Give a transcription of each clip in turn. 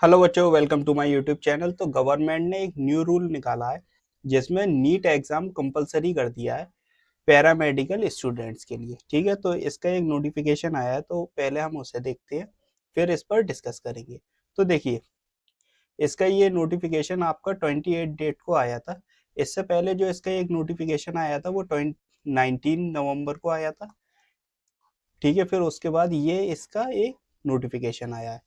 Hello बच्चों, welcome to my YouTube channel. तो government ने एक न्यू रूल निकाला है जिसमें नीट एग्जाम कंपलसरी कर दिया है पैरामेडिकल स्टूडेंट्स के लिए। ठीक है, तो इसका एक नोटिफिकेशन आया है, तो पहले हम उसे देखते हैं, फिर इस पर डिस्कस करेंगे। तो देखिए, इसका ये नोटिफिकेशन आपका 28 डेट को आया था। इससे पहले जो इसका एक नोटिफिकेशन आया था वो 19 नवंबर को आया था। ठीक है, फिर उसके बाद ये इसका एक नोटिफिकेशन आया है।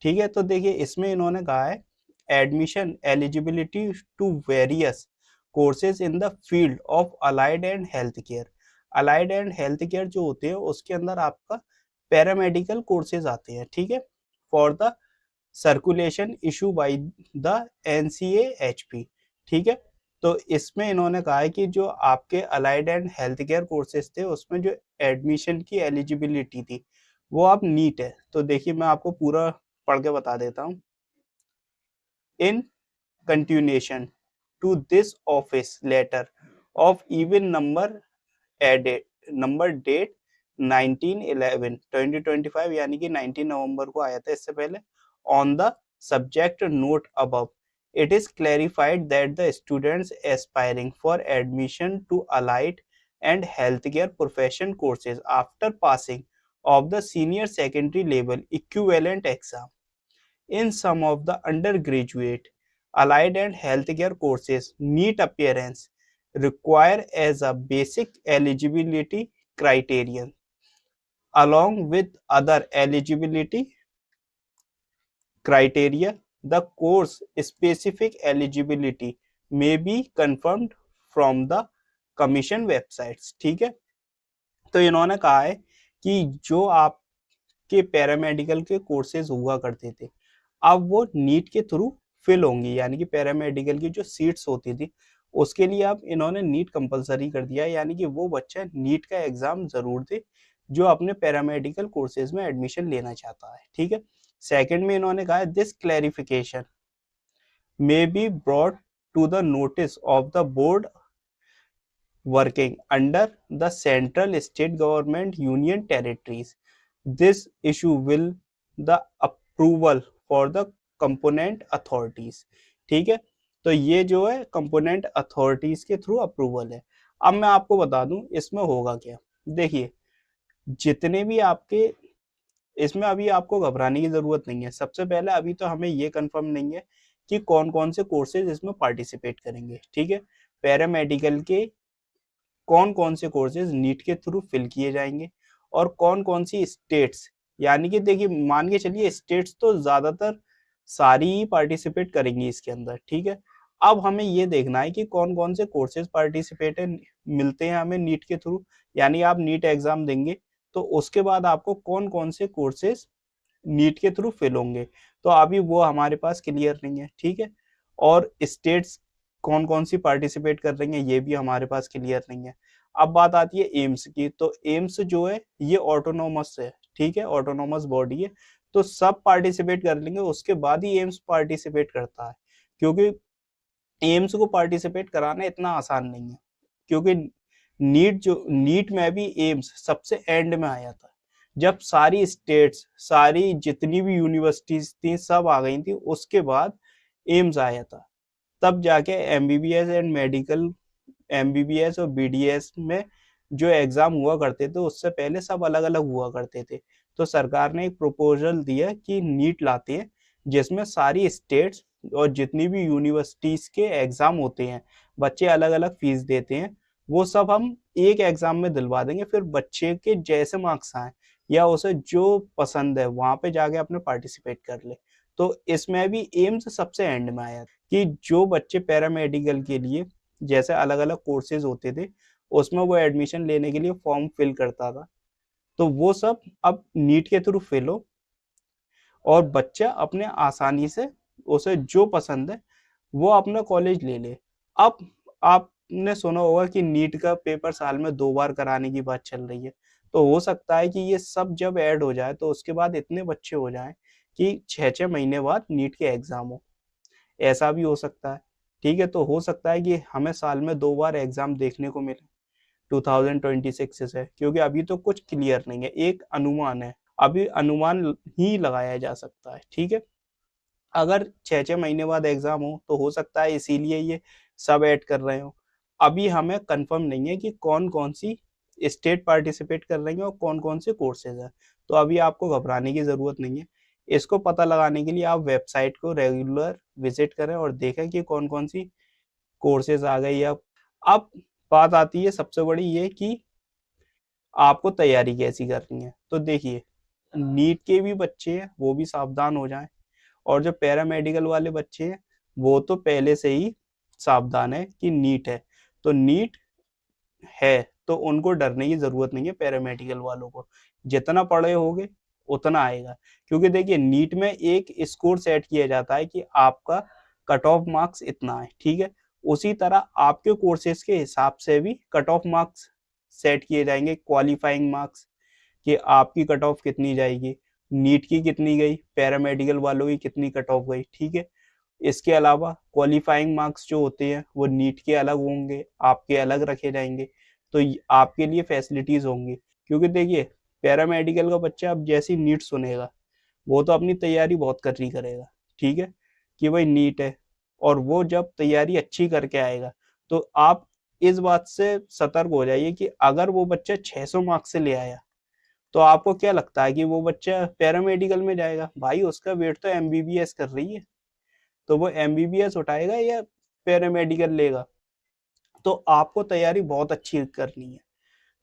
ठीक है, तो देखिए इसमें इन्होंने कहा है admission eligibility to various courses in the field of allied and health care. Allied and health care जो होते हैं उसके अंदर आपका पैरामेडिकल कोर्सेज आते हैं। ठीक है, for the circulation issue by the NCAHP. ठीक है, तो इसमें इन्होंने कहा है कि जो आपके allied and health care courses थे उसमें जो एडमिशन की एलिजिबिलिटी थी वो आप नीट है। तो देखिए मैं आपको पूरा पढ़ के बता देता हूँ। इन continuation to this office letter of even number added number date 19/11/2025 यानी कि 19 नवंबर को आया था। इससे पहले on the subject note above it is clarified that the students aspiring for admission to allied and healthcare profession courses after passing of the senior secondary level equivalent exam in some of the undergraduate, allied and healthcare courses, NEET appearance require as a basic eligibility criterion, along with other eligibility criteria. The course specific eligibility may be confirmed from the commission websites. ठीक है, तो इन्होंने कहा है कि जो आपके paramedical के कोर्सेज हुआ करते थे अब वो नीट के थ्रू फिल होंगी, यानी कि पैरामेडिकल की जो सीट्स होती थी उसके लिए अब इन्होंने नीट कंपलसरी कर दिया है, यानी कि वो बच्चा नीट का एग्जाम जरूर दे जो अपने पैरामेडिकल कोर्सेज में एडमिशन लेना चाहता है। ठीक है, सेकंड में इन्होंने कहा है this clarification may be brought to the notice of the board working under the central state government union territories. This issue will the approval for the component authorities. ठीक है, तो ये जो है कंपोनेंट अथॉरिटीज के थ्रू अप्रूवल है। अब मैं आपको बता दूं इसमें होगा क्या। देखिए, जितने भी आपके इसमें अभी आपको घबराने की जरूरत नहीं है। सबसे पहले अभी तो हमें ये कंफर्म नहीं है कि कौन कौन से कोर्सेज इसमें पार्टिसिपेट करेंगे। ठीक है, पैरामेडिकल के कौन कौन से कोर्सेज नीट के थ्रू फिल किए जाएंगे और कौन कौन सी स्टेट्स, यानी कि देखिए मान के चलिए स्टेट्स तो ज्यादातर सारी ही पार्टिसिपेट करेंगी इसके अंदर। ठीक है, अब हमें ये देखना है कि कौन कौन से कोर्सेज पार्टिसिपेट मिलते हैं हमें नीट के थ्रू, यानी आप नीट एग्जाम देंगे तो उसके बाद आपको कौन कौन से कोर्सेज नीट के थ्रू फिल होंगे। तो अभी वो हमारे पास क्लियर नहीं है। ठीक है, और स्टेट्स कौन कौन सी पार्टिसिपेट कर रही हैं ये भी हमारे पास क्लियर नहीं है। अब बात आती है एम्स की, तो एम्स जो है ये ऑटोनोमस है। ठीक है, ऑटोनोमस बॉडी है, तो सब पार्टिसिपेट कर लेंगे उसके बाद ही एम्स पार्टिसिपेट करता है, क्योंकि एम्स को पार्टिसिपेट कराना इतना आसान नहीं है। क्योंकि नीट में भी एम्स सबसे एंड में आया था, जब सारी स्टेट्स सारी जितनी भी यूनिवर्सिटीज थी सब आ गई थी उसके बाद एम्स आया था। तब जाके एमबीबीएस एंड मेडिकल एमबीबीएस और बीडीएस में जो एग्जाम हुआ करते थे उससे पहले सब अलग अलग हुआ करते थे। तो सरकार ने एक प्रपोजल दिया कि नीट लाते हैं जिसमें सारी स्टेट्स और जितनी भी यूनिवर्सिटीज के एग्जाम होते हैं, बच्चे अलग अलग फीस देते हैं, वो सब हम एक एग्जाम में दिलवा देंगे। फिर बच्चे के जैसे मार्क्स आए या उसे जो पसंद है वहां पे जाके अपने पार्टिसिपेट कर ले। तो इसमें भी एम्स सबसे एंड में आया कि जो बच्चे पैरामेडिकल के लिए जैसे अलग अलग कोर्सेज होते थे उसमें वो एडमिशन लेने के लिए फॉर्म फिल करता था, तो वो सब अब नीट के थ्रू फिल हो और बच्चा अपने आसानी से उसे जो पसंद है वो अपना कॉलेज ले ले। अब आपने सुना होगा कि नीट का पेपर साल में 2 बार कराने की बात चल रही है, तो हो सकता है कि ये सब जब ऐड हो जाए तो उसके बाद इतने बच्चे हो जाएं कि 6-6 महीने बाद नीट के एग्जाम हो, ऐसा भी हो सकता है। ठीक है, तो हो सकता है कि हमें साल में 2 बार एग्जाम देखने को मिले 2026 से, क्योंकि अभी तो कुछ क्लियर नहीं है, एक अनुमान है, अभी अनुमान ही लगाया जा सकता है। ठीक है, अगर 6-6 महीने बाद एग्जाम हो तो सकता है इसीलिए ये सब ऐड कर रहे हो। अभी हमें कंफर्म नहीं है कि कौन कौन सी स्टेट पार्टिसिपेट कर रही है और कौन कौन से कोर्सेज है। तो अभी आपको घबराने की जरूरत नहीं है। इसको पता लगाने के लिए आप वेबसाइट को रेगुलर विजिट करें और देखें कि कौन कौन सी कोर्सेज आ गई है। अब बात आती है सबसे बड़ी ये कि आपको तैयारी कैसी करनी है। तो देखिए, नीट के भी बच्चे हैं वो भी सावधान हो जाएं, और जो पैरामेडिकल वाले बच्चे हैं वो तो पहले से ही सावधान है कि नीट है। तो नीट है तो उनको डरने की जरूरत नहीं है। पैरामेडिकल वालों को जितना पढ़े होगे उतना आएगा, क्योंकि देखिए नीट में एक स्कोर सेट किया जाता है कि आपका कट ऑफ मार्क्स इतना है, ठीक है। उसी तरह आपके कोर्सेज के हिसाब से भी कट ऑफ मार्क्स सेट किए जाएंगे, क्वालिफाइंग मार्क्स, कि आपकी कट ऑफ कितनी जाएगी, नीट की कितनी गई, पैरामेडिकल वालों की कितनी कट ऑफ गई, ठीक है। इसके अलावा क्वालिफाइंग मार्क्स जो होते हैं वो नीट के अलग होंगे, आपके अलग रखे जाएंगे। तो आपके लिए फैसिलिटीज होंगी, क्योंकि देखिए पैरामेडिकल का बच्चा अब जैसी नीट सुनेगा वो तो अपनी तैयारी बहुत करनी करेगा, ठीक है, कि भाई नीट है। और वो जब तैयारी अच्छी करके आएगा तो आप इस बात से सतर्क हो जाइए कि अगर वो बच्चा 600 मार्क्स से ले आया तो आपको क्या लगता है कि वो बच्चा पैरामेडिकल में जाएगा? भाई उसका वेट तो एमबीबीएस कर रही है, तो वो एमबीबीएस उठाएगा या पैरामेडिकल लेगा? तो आपको तैयारी बहुत अच्छी करनी है,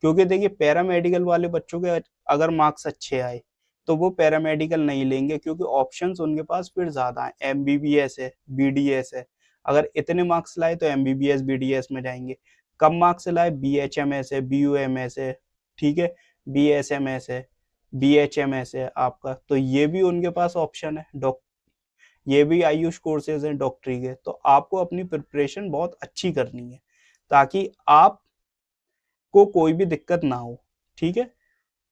क्योंकि देखिए पैरामेडिकल वाले बच्चों के अगर मार्क्स अच्छे आए तो वो पैरामेडिकल नहीं लेंगे, क्योंकि ऑप्शंस उनके पास फिर ज्यादा है, एमबीबीएस है, बीडीएस है। अगर इतने मार्क्स लाए तो एमबीबीएस बीडीएस में जाएंगे, कम मार्क्स लाए बीएचएमएस है, बीयूएमएस है, ठीक है, बीएसएमएस है, बीएचएमएस है आपका, तो ये भी उनके पास ऑप्शन है। ये भी आयुष कोर्सेज हैं डॉक्टरी के। तो आपको अपनी प्रिपरेशन बहुत अच्छी करनी है ताकि आप को कोई भी दिक्कत ना हो, ठीक है।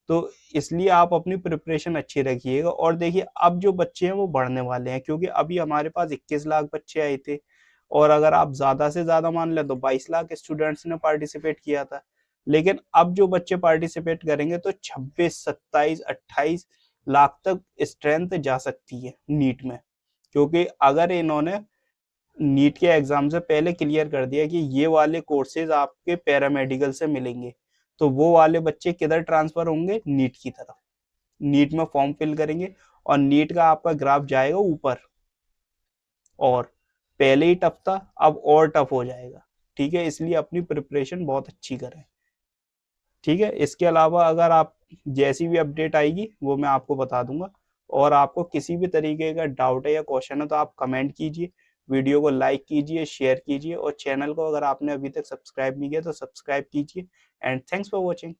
तो इसलिए आप अपनी प्रिपरेशन अच्छी रखिएगा। और देखिए अब जो बच्चे हैं वो बढ़ने वाले हैं, क्योंकि अभी हमारे पास 21 लाख बच्चे आए थे, और अगर आप ज्यादा से ज्यादा मान लें तो 22 लाख स्टूडेंट्स ने पार्टिसिपेट किया था। लेकिन अब जो बच्चे पार्टिसिपेट करेंगे तो 26, 27, 28 लाख तक स्ट्रेंथ जा सकती है नीट में, क्योंकि अगर इन्होंने नीट के एग्जाम से पहले क्लियर कर दिया कि ये वाले कोर्सेज आपके पैरामेडिकल से मिलेंगे, तो वो वाले बच्चे किधर ट्रांसफर होंगे? नीट की तरफ। नीट में फॉर्म फिल करेंगे और नीट का आपका ग्राफ जाएगा ऊपर, और पहले ही टफ था अब और टफ हो जाएगा, ठीक है। इसलिए अपनी प्रिपरेशन बहुत अच्छी करें, ठीक है। इसके अलावा अगर आप जैसी भी अपडेट आएगी वो मैं आपको बता दूंगा। और आपको किसी भी तरीके का डाउट है या क्वेश्चन है तो आप कमेंट कीजिए, वीडियो को लाइक कीजिए, शेयर कीजिए, और चैनल को अगर आपने अभी तक सब्सक्राइब नहीं किया तो सब्सक्राइब कीजिए। And thanks for watching.